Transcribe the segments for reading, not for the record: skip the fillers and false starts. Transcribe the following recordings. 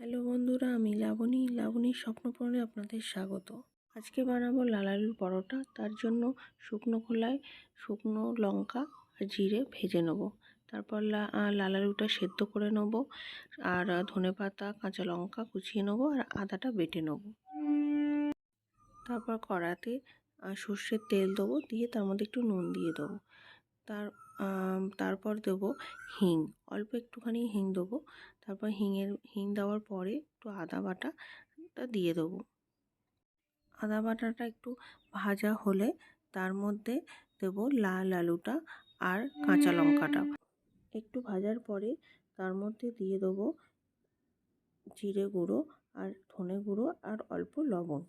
Hello বন্ধুরা, আমি লাবণীর স্বপ্নপূরণে আপনাদের স্বাগত। আজকে বানাবো লাল আলুর পরোটা। তার জন্য শুকনো খোলায় শুকনো লঙ্কা আর জিরে ভেজে নেব। তারপর লাল আলুটা সেদ্ধ করে নেব, আর ধনেপাতা কাঁচা লঙ্কা কুচিয়ে নেব, আর আদাটা বেটে নেব। তারপর কড়াতে সর্ষের তেল দেবো, দিয়ে তার মধ্যে একটু নুন দিয়ে দেবো। তারপর দেবো হিং, অল্প একটুখানি হিং দেবো। তারপর হিং দেওয়ার পরে একটু আদা বাটাটা দিয়ে দেবো। আদা বাটাটা একটু ভাজা হলে তার মধ্যে দেবো লাল আলুটা আর কাঁচা লঙ্কাটা। একটু ভাজার পরে তার মধ্যে দিয়ে দেবো জিরে গুঁড়ো আর ধনে গুঁড়ো আর অল্প লবণ।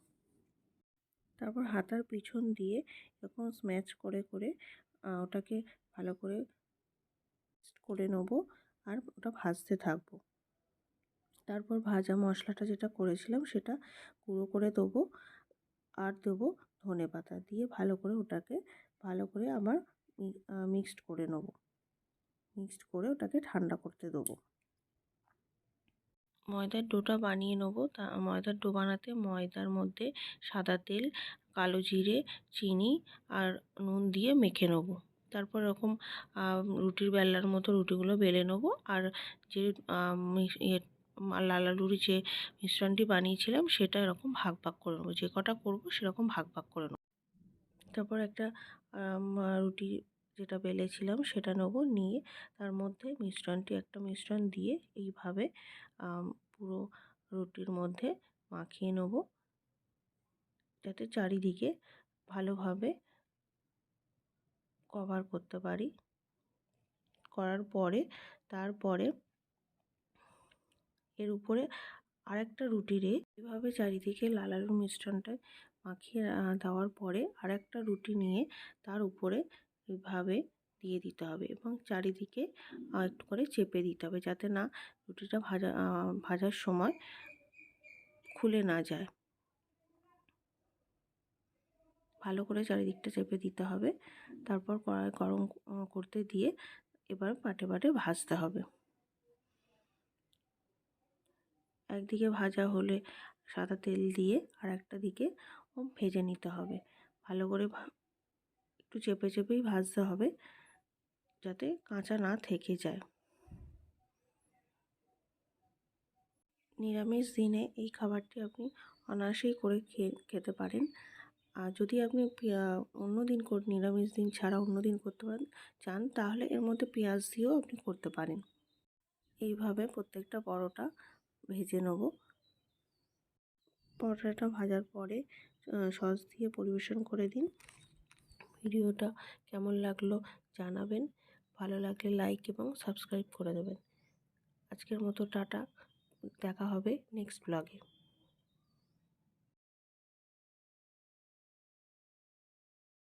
তারপর হাতার পিছন দিয়ে এরকম স্ম্যাশ করে ওটাকে ভালো করে নেব, আর ওটা ভাজতে থাকবো। তারপর ভাজা মশলাটা যেটা করেছিলাম সেটা গুঁড়ো করে দেবো, আর দেবো ধনেপাতা দিয়ে ওটাকে ভালো করে আবার মিক্সড করে নেব। মিক্সড করে ওটাকে ঠান্ডা করতে দেবো। ময়দার ডোটা বানিয়ে নেব। ময়দার ডো বানাতে ময়দার মধ্যে সাদা তেল, কালো জিরে, চিনি আর নুন দিয়ে মেখে নেব। তারপর এরকম রুটির বেলার মতো রুটিগুলো বেলে নেব, আর যে লাল আলুর যে মিশ্রণটি বানিয়েছিলাম সেটা এরকম ভাগ ভাগ করে নেবো। যে কটা করবো সেরকম ভাগ ভাগ করে নেব। তারপর একটা রুটি যেটা বেলেছিলাম সেটা নেব, নিয়ে তার মধ্যে একটা মিশ্রণ দিয়ে এইভাবে পুরো রুটির মধ্যে মাখিয়ে নেব, যাতে চারিদিকে ভালোভাবে কভার করতে পারি। করার পরে তারপরে এর উপরে আরেকটা রুটিরে এভাবে চারিদিকে লাল আলুর মিশ্রণটা মাখিয়ে দেওয়ার পরে আরেকটা রুটি নিয়ে তার উপরে এভাবে দিয়ে দিতে হবে, এবং চারিদিকে একটু করে চেপে দিতে হবে, যাতে না রুটিটা ভাজার সময় খুলে না যায়। ভালো করে চারিদিকটা চেপে দিতে হবে। তারপর কড়াই গরম করতে দিয়ে এবার পাটে পাটে ভাজতে হবে। একদিকে ভাজা হলে সাদা তেল দিয়ে আর একটা দিকে ভেজে নিতে হবে। ভালো করে একটু চেপে চেপেই ভাজতে হবে, যাতে কাঁচা না থেকে যায়। নিরামিষ দিনে এই খাবারটি আপনি অনায়াসেই করে খেতে পারেন। আর যদি আপনি অন্য দিন নিরামিষ দিন ছাড়া অন্য দিন করতে চান, তাহলে এর মধ্যে পেঁয়াজ দিয়েও আপনি করতে পারেন। এইভাবে প্রত্যেকটা পরোটা ভেজে নেব। পরোটাটা ভাজার পরে সস দিয়ে পরিবেশন করে দিন। ভিডিওটা কেমন লাগলো জানাবেন। ভালো লাগলে লাইক এবং সাবস্ক্রাইব করে দেবেন। আজকের মতো টাটা, দেখা হবে নেক্সট ব্লগে।